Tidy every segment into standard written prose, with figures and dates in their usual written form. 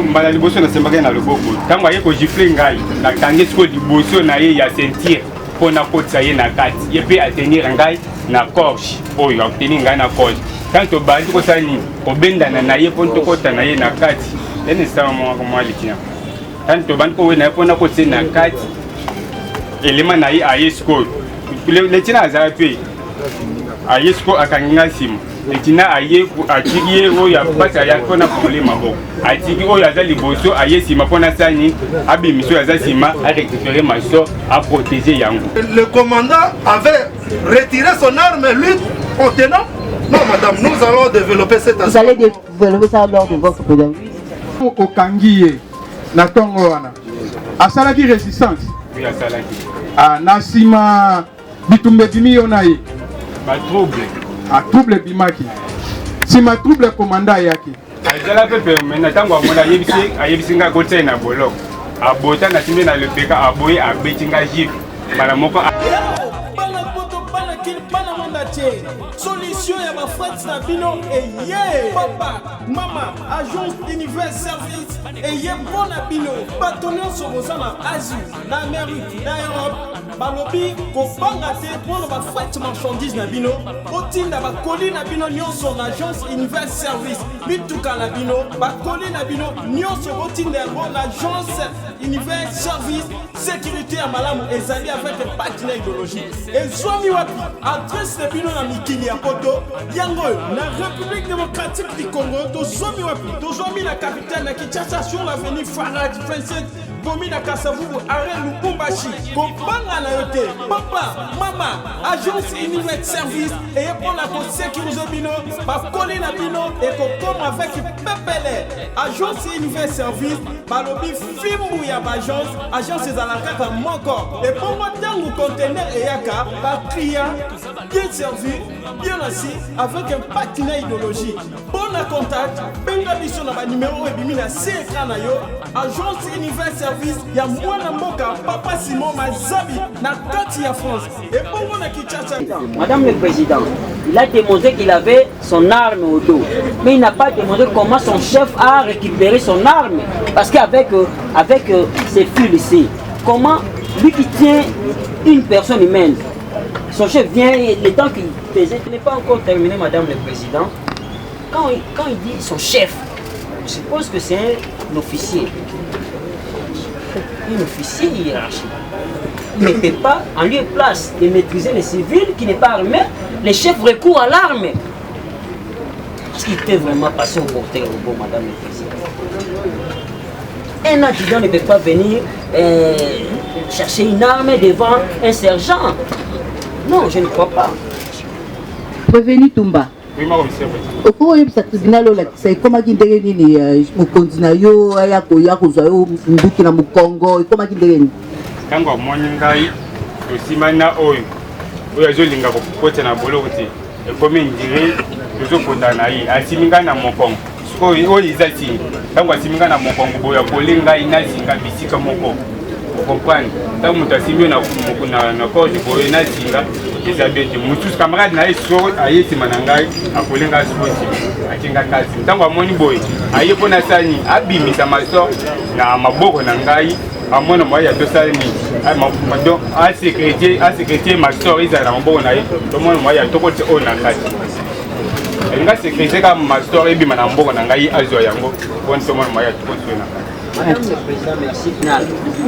mbala liboso na sembaka na loboko tango aye ko gifle ngai na tangi siko liboso na ye ya sentir pona kotsa ye na kati ye pe atenir ngai na corche oyo atenir ngai na corche tanto bandi ko sani ko bendana na ye ponto kota na ye na kati ene sama mwa likia tanto bandi ko we na pona kotsa na kati elema na ye aye siko le tina azara pe aye siko akanginga simu Etina aye atiki o ya pasa ya pona problème abo atiki o ya za liboso aye sima pona sani abi miso ya za sima a récupérer ma soeur à protéger yango. Le commandant avait retiré son arme lui en tenant. Non madame, nous allons développer cette aspect. Vous allez développer ça lors de votre programme. Au Kangiye na tongo wana asalaki résistance. Oui asalaki. Ah nasima bitumbe bimi yonaye. Ba trouble. A trouble bimaki. Si ma trouble commanda yaki. Ajala pepe mena tango amona yebisi nga kote na bolok. Abota na timbe na lepeka aboye abetinga jif. Bala moko solution ya ba fête na bino eye papa mama agence univers service eye bona bino partenaire sur na Asie na Amérique na Europe balobi ko banga te pour ba fête marchandise na bino otinda ba colis na bino nyonso na agence univers service bituka na bino ba colis na bino nyonso otinda na agence univers service sécurité à malamu ezali avec un partenaire idéologique et zomi wapi adresse na bino na mikili ya poto yango na République démocratique du Congo to zomi wapi to zomi na capitale na Kinshasa sur l'avenue Farad 27 bomi na Kasavubu arrêt Lubumbashi kobanga na yote papa mama agence univers service et pour la sécurité bino ba coller na bino et ko comme avec PPL agence univers service balobi fimbu ya agence ezalaka moko et pour moi tango conteneur eyaka ba client bien servi bien assis avec un partenaire idéologique bon contact benga biso na ba numéro ebimi na écran na yo agence univers service ya mwana mboka papa Simon Mazabi na kati ya France et pour na Kinshasa. Madame le Président, il a démontré qu'il avait son arme au dos, mais il n'a pas démontré comment son chef a récupéré son arme, parce qu'avec ces fils ici, comment lui qui tient une personne humaine, son chef vient et le temps qu'il faisait, ce n'est pas encore terminé, Madame le Président. Quand il dit son chef, je suppose que c'est un officier. Un officier hiérarchique. Il ne peut pas, en lieu et place de maîtriser les civils qui n'est pas armé, les chefs recourent à l'arme. Est-ce qu'il peut vraiment passer au porteur au robot, Madame le Président? Un adjudant ne peut pas venir chercher une arme devant un sergent. Non, je ne crois pas. Prévenu Tumba. Oui, ma commissaire. Oko yebisa tribunal la sai koma kindenge nini mukonzi na yo ya kozwa yo nduki na mukongo koma kindenge nini tango amoni ngai tosimana oyo azolinga kokota na boloko te ekomi ndire tozokonda na ye asimi ngai na mokongo oyo eza ti tango asimi ngai na mokongo boya kole ngai nazinga bisika moko okomprendre ntango moto asimi yo na korge boye nazinga eza bien te mosusu camarade na ye so aye nsima na ngai akole ngai soko nsima atinga kasi ntango amoni boye aye mpo na sani abimisa masor na maboko na ngai amona moya tosala nini asécurité masor ezala na maboko na ye tomona moya tokoti oyo na kati elinga sécurité kaka masor ebima na maboko na ngai azwa yango mpona tomona moya tokoti oyo na kati. Madame le Président, merci.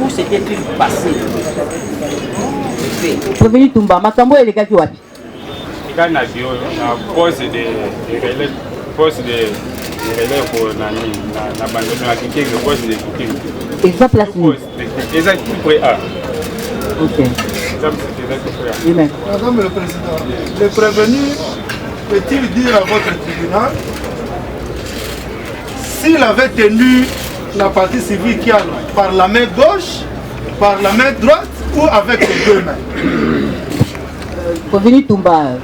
Où s'était-il passé? Prévenu Tumba, makambo elekaki wapi? Ekaki na bio na poste de relais pour na bandone na Kinshasa, poste de Kinshasa. Exact place ni. Exact tout près A. OK. Amen. Madame le Président, le prévenu peut-il dire à votre tribunal s'il avait tenu la partie civile qui a par la main gauche, par la main droite ou avec les deux mains? Prévenu Tumba,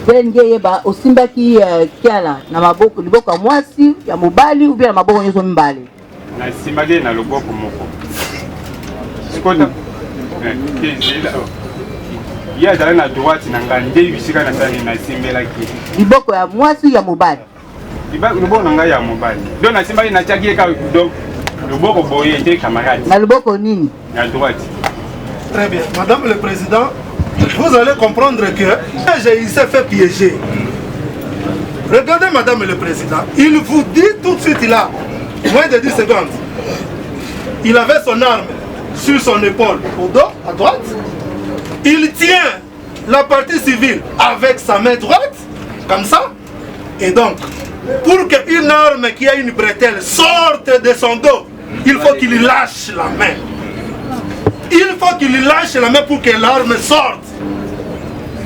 benge yeba osimbaki kiala na maboko liboko ya mwasi ya mobali ou bien na maboko nyonso mibale? Na simbaki na loboko moko. Sikota. Ya azali na droite na ngai nde bisika na sali na simbelaki. Liboko ya mwasi ya mobali? loboko na ngai ya mobali donc nasimbaki natiaki eka donc loboko boye nde camarade na loboko nini à droite. Très bien. Madame le Président, vous allez comprendre que il s'est fait piéger. Regardez Madame le Président, il vous dit tout de suite là, moins de 10 secondes, il avait son arme sur son épaule, au dos, à droite. Il tient la partie civile avec sa main droite, comme ça. Et donc, pour qu'une arme qui a une bretelle sorte de son dos, il faut qu'il lâche la main. Il faut qu'il lâche la main pour que l'arme sorte.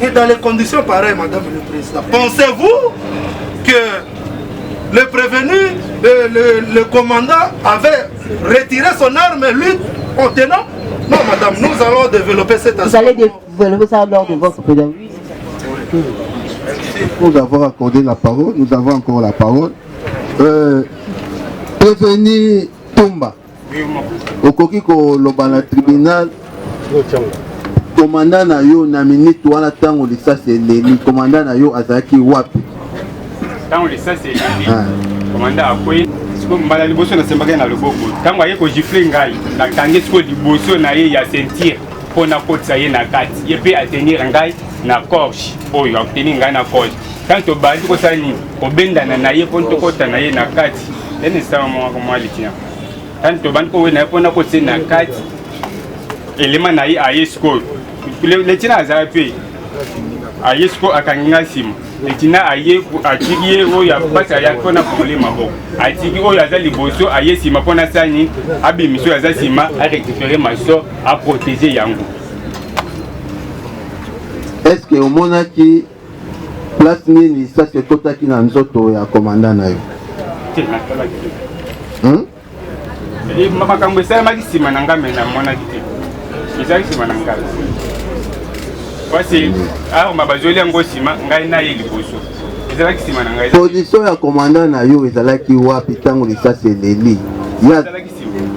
Et dans les conditions pareilles, Madame le Président, pensez-vous que le prévenu, le commandant avait retiré son arme, lui, en tenant? Non, Madame, nous allons développer cet aspect. Vous allez développer ça lors de votre pédagogie. Nous avons accordé la parole, nous avons encore la parole. Prévenir Tomba. Au Kokiko, le tribunal, commandant na yo na minute wana tango lisa c'est leli commandant na yo azaki wapi tango lisa c'est leli commandant akoyi siko mbala liboso na sembaka na loboko tango aye ko gifle ngai na kangi siko liboso na ye ya sentir pona kotsa ye na kati ye pe atenir ngai na corche oyo atenir ngai na corche tanto bandi ko sani ko bendana na ye ponto kota na ye na kati ene sama mwa litina tanto bandi ko we na pona kotsa na kati elema na ye aye siko letina azala pe aye siko akanginga sima letina aye atiki ye oyo apasi aya mpona komole maboko atiki oyo aza liboso aye sima mpona sani abimiso aza sima arectifere maso aprotege yango. Est-ce que omonaki place nini sasi ekotaki na nzoto ya komanda na yo? makambo esalemaki nsima na nga me namonaki te ezalaki nsima na nga kwasi arma bazoli yango nsima ngai na ye liboso ezalaki nsima na ngai. Position ya komanda na yo ezalaki wapi ntango lisasi eleli?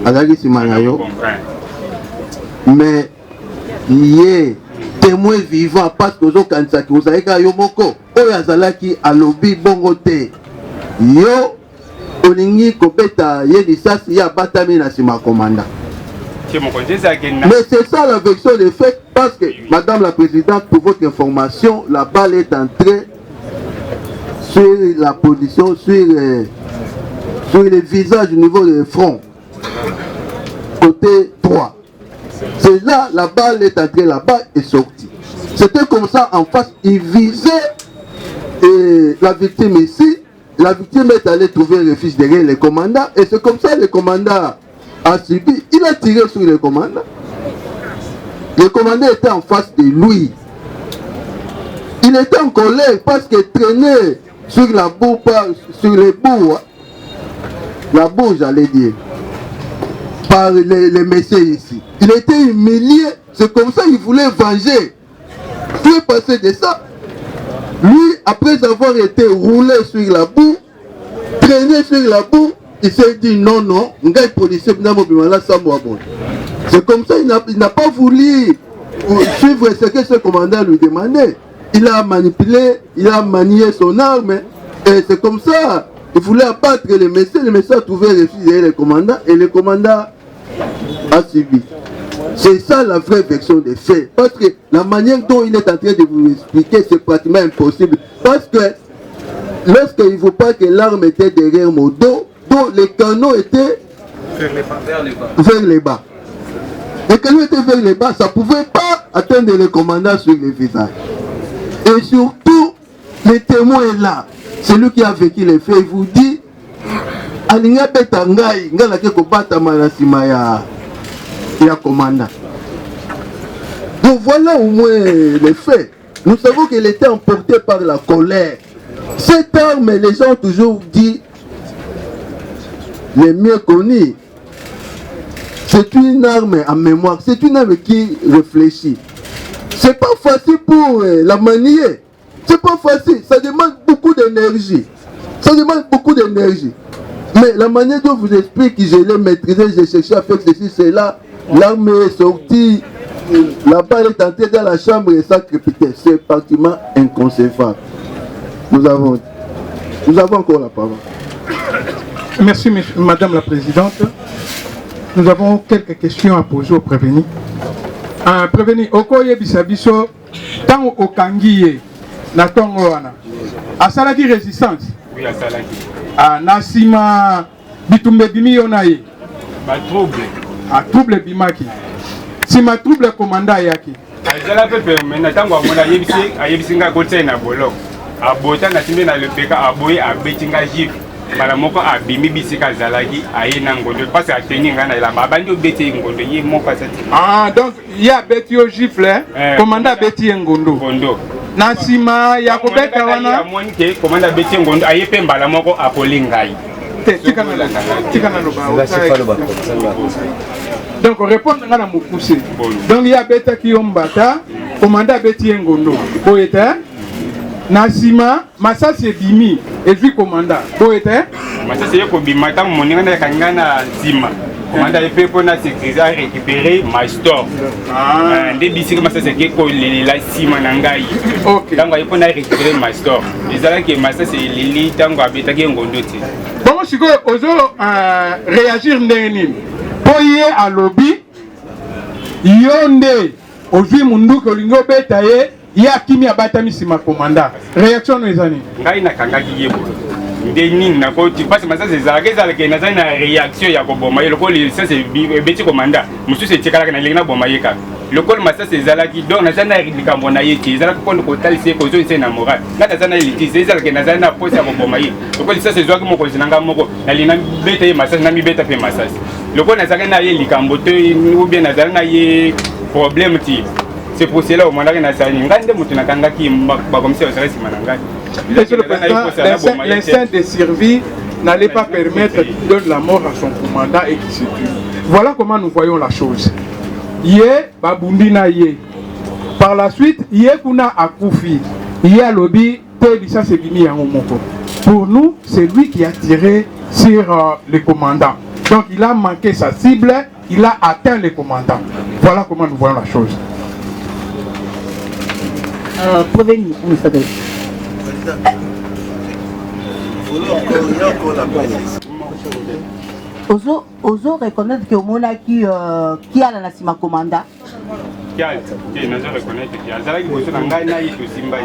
Azalaki nsima na yo mais ye témoin vivant parce que ozokanisaki ozalaki yo moko oyo azalaki alobi bongo te yo olingi kobeta ye lisasi ya batami na nsima komanda. Mais c'est ça la version des faits parce que Madame la Présidente, pour votre information, la balle est entrée sur la position, sur le visage au niveau du front, côté droit. C'est là, la balle est entrée là-bas et sortie. C'était comme ça en face, il visait la victime ici. La victime est allée trouver refuge derrière le commandant et c'est comme ça le commandant a subi. Il a tiré sur le commandant. Le commandant était en face de lui. Il était en colère parce qu'il traînait sur la boue, sur les boues. La boue, j'allais dire. Par les messieurs ici. Il était humilié. C'est comme ça qu'il voulait venger. Tout est passé de ça. Lui, après avoir été roulé sur la boue, traîné sur la boue, il s'est dit non, non, c'est comme ça, il n'a pas voulu suivre ce que ce commandant lui demandait. Il a manipulé, il a manié son arme, et c'est comme ça, il voulait abattre les messieurs a trouvé refuge derrière le commandant, et le commandant a suivi. C'est ça la vraie version des faits. Parce que la manière dont il est en train de vous expliquer, c'est pratiquement impossible. Parce que lorsqu'il ne faut pas que l'arme était derrière mon dos, les canons étaient vers les bas. Les canons étaient vers les bas, ça ne pouvait pas atteindre le commandant sur le visage. Et surtout, le témoin est là. Celui qui a vécu les faits, il vous dit Alinga Betangai, Ngala Keko Batama na sima ya commandant. Donc voilà au moins les faits. Nous savons qu'il était emporté par la colère. Cette arme, les gens ont toujours dit, les mieux connus, c'est une arme en mémoire, c'est une arme qui réfléchit. C'est pas facile pour la manier. C'est pas facile, ça demande beaucoup d'énergie. Ça demande beaucoup d'énergie. Mais la manière dont je vous explique que je l'ai maîtrisé, j'ai cherché à faire ceci, cela. L'arme est sortie, la balle est entrée dans la chambre et ça crépitait. C'est pratiquement inconcevable. Nous avons Nous avons encore la parole. Merci, Madame la Présidente. Nous avons quelques questions à poser au prévenu. Prévenu, Okoye Bisabiso, tant au Kangiye, na tongo wana. Asalaki résistance. Oui, asalaki. Nasima bitumbe bimi yonaye. Ba trouble. Trouble bimaki. Si ma trouble commanda yaki. Azala pepe mena tango amona yebisi nga kote na bolok. Abota na simbe na lepeka aboye abetinga jif. Bala moko abimi bisika zalaki aye na ngondo parce que ateni nga na ilamba abandi obeti ngondo ye moko asati. Donc il y a beti au gifle, commanda beti ngondo. Ngondo. Na sima ya kobeta wana amoni ke commanda beti ngondo aye pe mbala moko apolingai. Tika na loba. Donc répondre à la moukoussé. Donc il y a beta qui ombata, commanda beti ngondo. Boyeta Nasima, Massa c'est bimi, et puis commanda. Boyeta Massa c'est ko bima tam moninga na kangana zima. Commanda epé pour na sécuriser récupérer my store. Ndé bisi Massa c'est ko la sima nangai. OK. Tango epé na récupérer my store. Ezala que Massa c'est lili tango abeta ki ngondo ti. Bon siko ozo réagir ndeni. Boye à lobby yonde ozwi mundu ko lingo beta ye ya kimi abatami sima commanda. Réaction no ezani. Ngai na kangaki yebo. Ndeni na ko tu passe Massa c'est zala ke na za na réaction ya ko boma le ko ça c'est beti commanda. Musu c'est tikala na lingna boma yeka. Le col Massa c'est zala ki donc na za na likambo na yeki zala ko ko talise ko zo c'est na moral. Na za na liti c'est zala ke na za na poste ya ko boma ye. Le col ça c'est zo ki moko zinanga moko na lina beta ye Massa na mi beta pe Massa. Le col na za na ye likambo te ou bien na za na ye problème ti. C'est pour cela au moment où na sani ngande mutu na kanga ki ba comme ça ça sima ngande. Monsieur le Président, l'instinct de survie n'allait pas permettre qu'il donne la mort à son commandant et qu'il se tue. Voilà comment nous voyons la chose. Yé babundina yé. Par la suite, yé kuna akufi. Yé lobby ça c'est bimi en moko. Pour nous, c'est lui qui a tiré sur le commandant. Donc il a manqué sa cible, il a atteint le commandant. Voilà comment nous voyons la chose. Prévenu, comment ça s'appelle? Ozo reconnaître que Mona qui a la Nassima commanda. Qui a reconnaître qu'il y a Zalaki Bosso Nangai na yito Simba.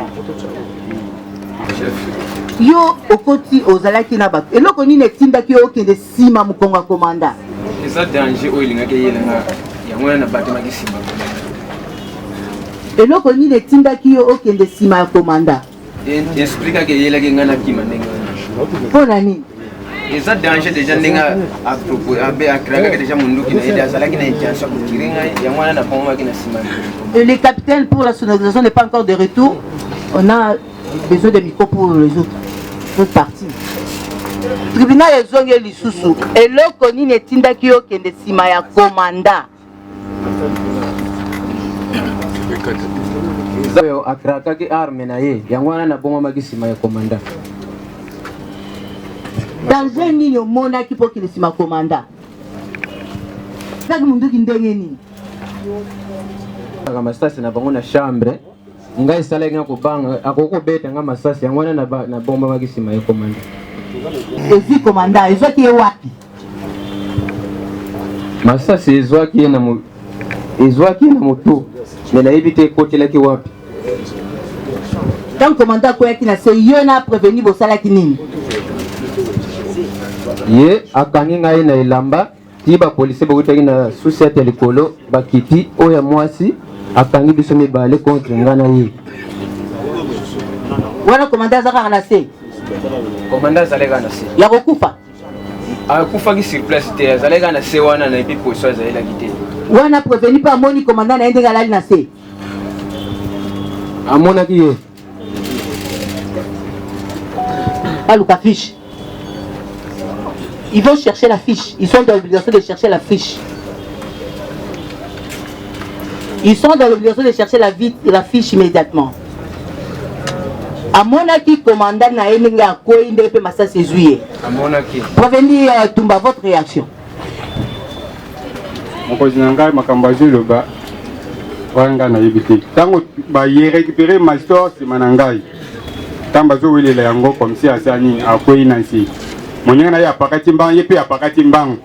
Yo okoti ozalaki na bato. Eloko nini etinda ki okende sima mukonga commanda. Eza danger oyo lingaki yelenga yango na bato maki sima. Eloko nini etinda ki okende sima ya commanda. Explique que yelaki ngana kima ndenge. Pona nini? Eza danger déjà ndenga à propos abe akranga déjà munduki na ile azalaki na intention kotiringa yango na poma ki na sima. Le capitaine pour la sonorisation n'est pas encore de retour. On a besoin de micros pour les autres parties. Tribunal ezonge lisusu eloko nini etindaki okende sima ya commanda. Zayo akraka ki arme na ye yango na bomba maki sima ya commanda. Danger nini omonaki po okende sima commanda. Saki munduki ndenge nini? Kama masasi na bango na chambre ngai sala nga kubanga akoko beta nga masasi yango na bomba maki sima ya commanda. Ezi commanda ezwaki ye wapi? Masasi ezwaki na moto mais na éviter kotelaki wapi. Donc commanda koyaki na se yo na prévenir bosalaki nini? Ye akangi ngai na elamba ti ba police bakutaki na société likolo bakiti oya mwasi akangi biso mibale contre ngana ye. Wana commanda zaka na se. Commanda zalega na se. Ya kokufa. Akufa ki sur place te zalega na se wana na epi poso zalela kite. Wana prévenir pas moni commanda na ndenge alali na se. Amona ki ye. Aluka fiche. Ils vont chercher la fiche. Ils sont dans l'obligation de chercher la fiche. Ils sont dans l'obligation de chercher la fiche immédiatement. À mon avis, commandant n'a pas quoi de pe massa sézuye. À mon avis. Prévenir Tumba votre réaction. Mon président ngai makambazi le ba. Wanga na yibiti. Tango ba y récupérer ma store c'est manangai. tamba zo wele la yango comme si asani akwei nansi moninga na ya pakati mbang ye pe apakati mbang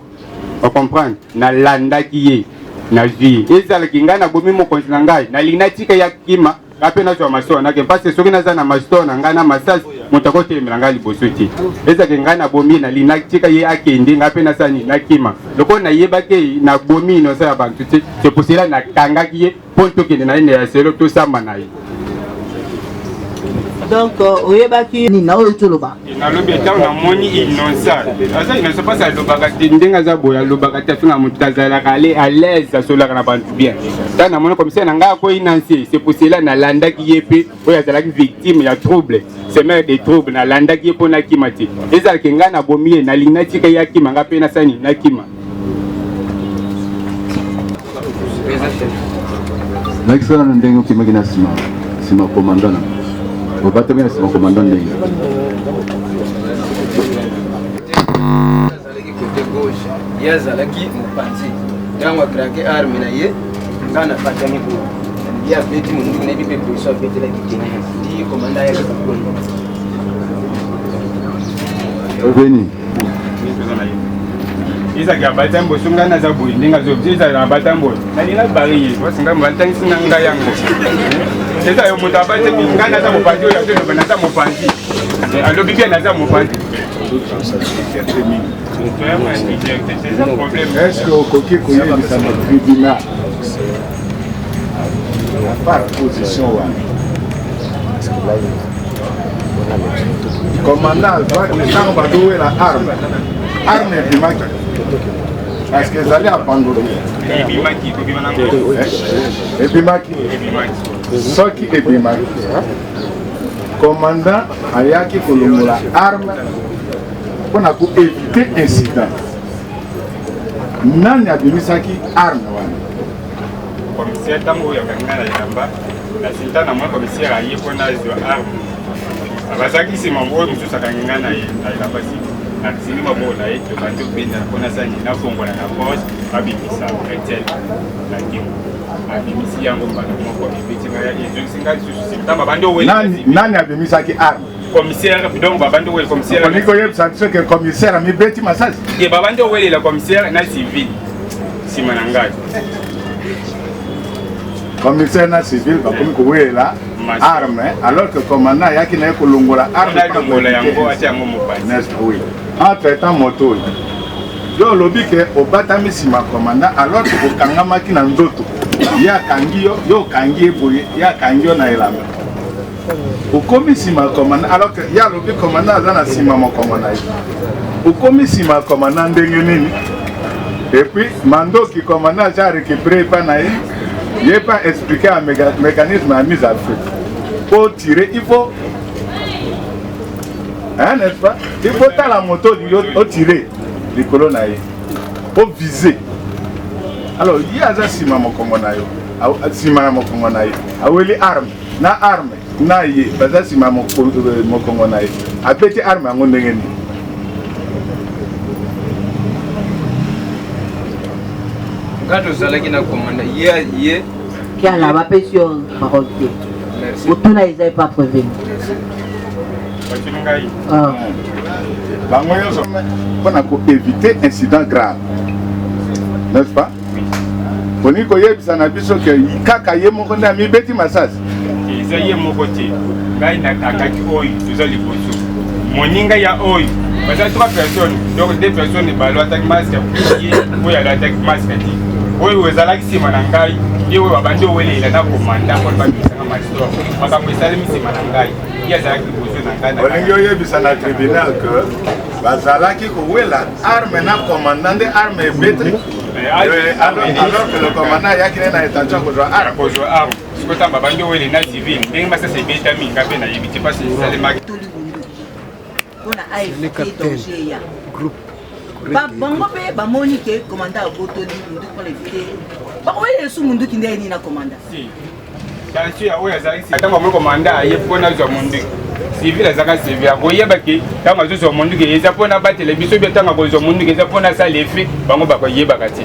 o comprendre na landa kiye na vie ezala kinga na bomi mo kontina ngai na lina tika ya kima kape na so maso na ke parce soki na za na masto na ngana masas motako te milanga liboso ti ezala kinga na bomi na lina tika ye akende ngape na sani na kima loko na yeba ke na bomi no sa bantu ti c'est pour cela na kanga kiye ponto kende na ine ya selo to samba na ye. Donc, oyebaki ni na oyo toloba. Na lobi ta na moni innocent. Asa innocent pas ça lobaka ndenga za boya lobaka ta finga mutazala kale à l'aise sola kana bantu bien. Ta na moni comme ça na nga ko inansi, c'est pour cela na landa ki yepe oya zala ki victime ya trouble. C'est même des troubles na landa ki yepo na kimati. Eza kenga na bomie na lina tika ya kima nga pe na sani na kima. Nakisana ndengo kimagina sima commandant. Vous battez bien, c'est mon commandant de l'île. Côté gauche, il y a Zalaki, mon parti. Dans ma craqué arme, il y a un patron. Il y a des gens qui ont été pour ça, qui ont été commandant. Revenez. Isa ki abatambo sunga na zabu ndinga zobjiza na abatambo nalina bari wasinga mbantangi sinanga yango eza yo mutu abate bingana za mopandi oyo ato loba naza mopandi alobi bien naza mopandi. Est-ce que okoki koyebisa na tribunal par position wana commandant ntango badowela arme ebimaki parce que ezali abandonné ebimaki soki ebimaki commandant ayaki kolongola arme mpona koevite incident nani abimisaki arme wana commissaire ntango oyo akanginga na yamba na sinta na mwa commissaire aye mpona azwa arme abazaki nsima oyo mosusu akanginga na yamba aksili maboko na ye tobandi obenda mpona sani nafongola na poche babimisa pretel na kimo abimisi yango mbala moko epetinga ya ezokisinga lisusu ntango babandi owela nani abimisaki arme commissaire donc babandi owela commissaire oniki oyebisa biso ke commissaire amibeti masasi ye babandi owelela commissaire na civil nsima na ngai commissaire na civil bakomi kowelela arme alors que commandant ayaki na ye kolongola arme yango ati yango mopasi oui entre temps moto oyo yo olobi ke obatami nsima commandant alors que okangamaki na nzoto ye akangi yo yo okangi ye boye ye akangi yo na elamba okomi nsima commandant alors que ye alobi commandant aza na nsima mokongo na ye okomi nsima commandant ndenge nini et puis mandoki commandant aza récupéré epa na ye ye pas expliquer un mécanisme à mise à feu pour tirer il faut hein, n'est-ce pas? Il faut à la moto au tirer les colonnes pour viser. Alors il y a ça si maman comme on a eu, si maman comme on a eu, a eu les armes, na arme, na y, parce si maman comme on a eu, a petit arme à mon dégaine. Quand vous allez na commande, hier, qui a la sur parole. Merci. Vous n'avez pas prévenu. Pour éviter incident grave, n'est-ce pas? Pour nous koyebisa na biso ke kaka ye moko na mi beti masasi. Eza ye moko te. Ngai na takaki oyo tozali liboso. Moninga ya oyo. Parce que 3 personnes, donc 2 personnes balo attaque masque ye oyo ala attaque masque ti. Oyo ezalaki sima na ngai, ye oyo babandi owelela na komanda kwa babisanga masito. Makambo esalemi sima na ngai. Ye azalaki liboso na ngai. Olingi oyebisa na tribunal que bazalaki kowela arme na commandant de arme ebetri. Alors que le commandant yaki na intention kozwa arme. Kozwa arme. Sikota babandi owelela na civil. Ndenge masasa ebetami ngape na yebiti parce que esalemaki. On a AFP danger ya groupe. Bango pe bamoni ke commandant botoli mundu pour éviter. Ba oye su mundu ki ndeni na commandant. Si. Dans ya oya zali si. Atanga mo commandant aye pona zo mundu. Civil azaka civil. Koyeba ke tanga zo mundu ke eza pona ba television be tanga ko zo mundu ke eza pona sa lefe bango ba koyeba kati.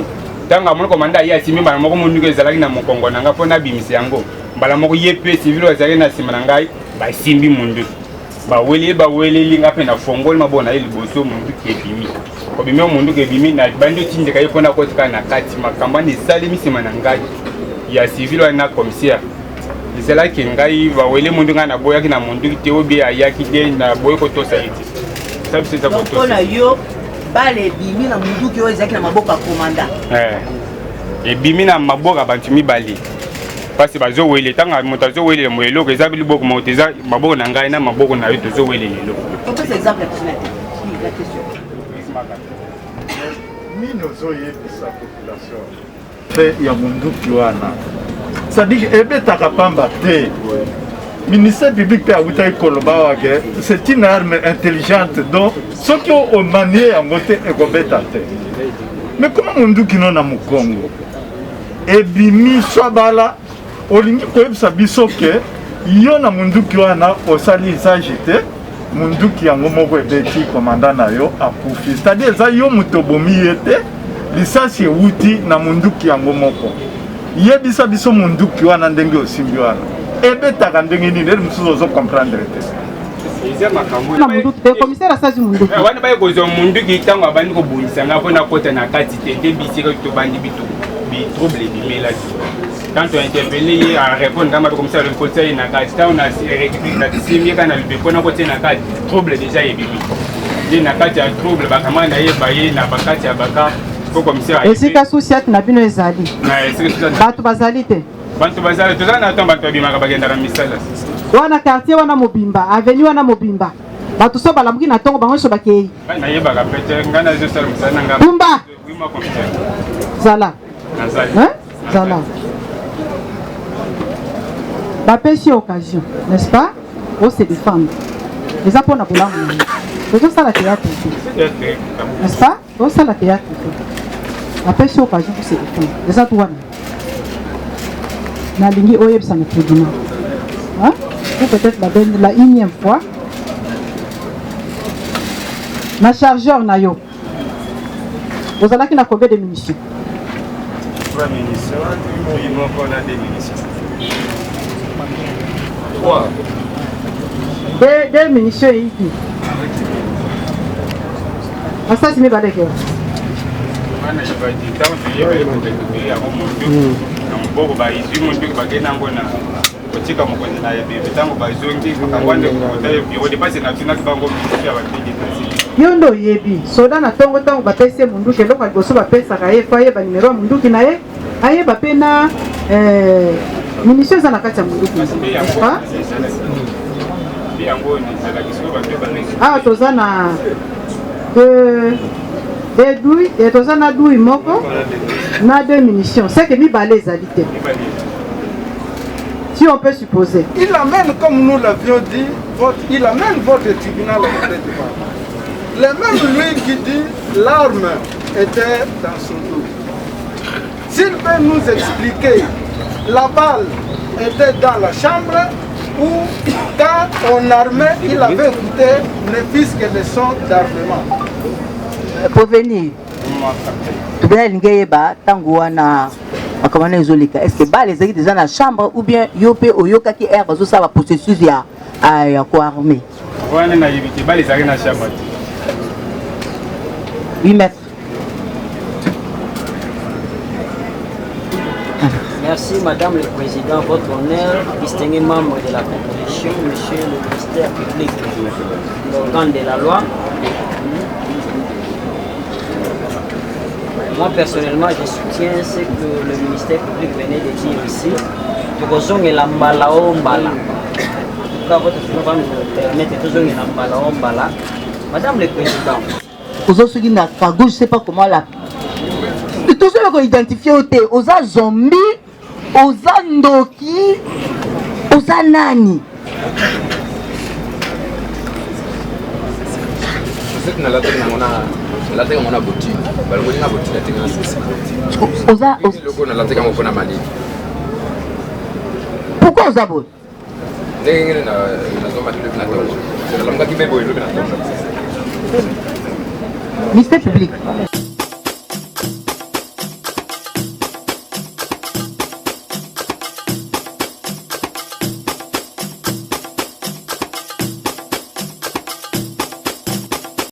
Tanga mo commandant aye asimi bana mo mundu ke ezalaki na mokongo nanga pona bimisi yango. Bala mo yepe civil azali na sima na ngai ba simbi mundu. bawele linga pe na fongol mabona ile boso mundu kebimi kobimi mundu kebimi na bando tindeka yepona kotika na kati makamba ni salimi sima na ngai ya civil wana commissaire izela ki ngai bawele mundu ngana boya ki na mundu te obi ayaki de na boye ko to saiti sabi c'est donc on a yo bale bimi na mundu ki ozaki na maboka komanda ebimi na maboka bantu mibali parce que bazo wele tanga motazo wele moelo ko ezabili boko moteza maboko na ngai na maboko na yo tozo wele lelo on peut exemple la question mino zo yebisa population te ya munduki wana c'est-à-dire ebetaka pamba te ministère public pe awutaki koloba wake c'est une arme intelligente donc soki omanie yango te ekobeta te mais comment munduki no na mokongo ebimi swabala olingi koyebisa biso ke yo na munduki wana osali usage te munduki yango moko ebeti komanda na yo akufi c'est-à-dire eza yo moto obomi ye te lisasi ewuti na munduki yango moko yebisa biso munduki wana ndenge osimbi wana ebetaka ndenge nini eri mosusu ozokomprendre te commissaire asasi munduki wana bayekozwa munduki ntango abandi kobundisanga mpona kota na kati te te bisika tobandi bitrouble ebimela quand on interpellé à répondre dans ma commissaire le conseil na kati tant on a récupéré kana le pona côté na kati trouble déjà ebimi ndi na kati ya trouble bakama na ye baye na bakati ya baka ko commissaire esika sociat na bino ezali na esika sociat bato bazali te bantu bazali tozana na tomba tobimaka bagenda na misala wana quartier wana mobimba avenue wana mobimba bato so balamuki na tongo bango so bakei na ye baka pete ngana zo sala musana ngaba bumba wima commissaire zala nazali zala bapesi occasion n'est-ce pas on se défendre les apôtres pour la c'est ça la théâtre n'est-ce pas on ça la théâtre bapesi occasion pour se défendre les apôtres na lingi oyeb ça me tribunal hein ou peut-être la énième fois na chargeur na yo vous allez na combien de munitions munitions oui mon on a des munitions des munitions ici. Ça c'est mes balais. Yondo yebi soda na tongo tongo bapese munduki eloko liboso bapesaka ye fa ye ba numero munduki na ye ayeba pe na munitions eza na kati ya munduki awa toza na toza na douille moko na deux munitions c'est que mibale ezali te si on peut supposer il amène comme nous l'avions dit il amène votre tribunal le même lui qui dit l'arme était dans son dos. S'il peut nous expliquer la balle était dans la chambre ou quand on armait il avait écouté ne fût-ce que des sons d'armement. Pour venir tu bien l'ingéba tango wana akamana ezolika est-ce que balle ezali déjà dans la chambre ou bien yope oyoka ki air bazo ça va processus ya ko armé wana na yibiti balle ezali na chambre 8 mètres. Merci Madame le Président, votre honneur, distingué membre de la composition, Monsieur le ministère public, l'organe de la loi. Moi personnellement, je soutiens ce que le ministère public venait de dire ici. Votre Madame le Président. Aujourd'hui, je ne sais pas comment la. Tout ce qu'on identifie aux zombies, aux ndoki, aux nani. Pourquoi aux abos? Ministère public.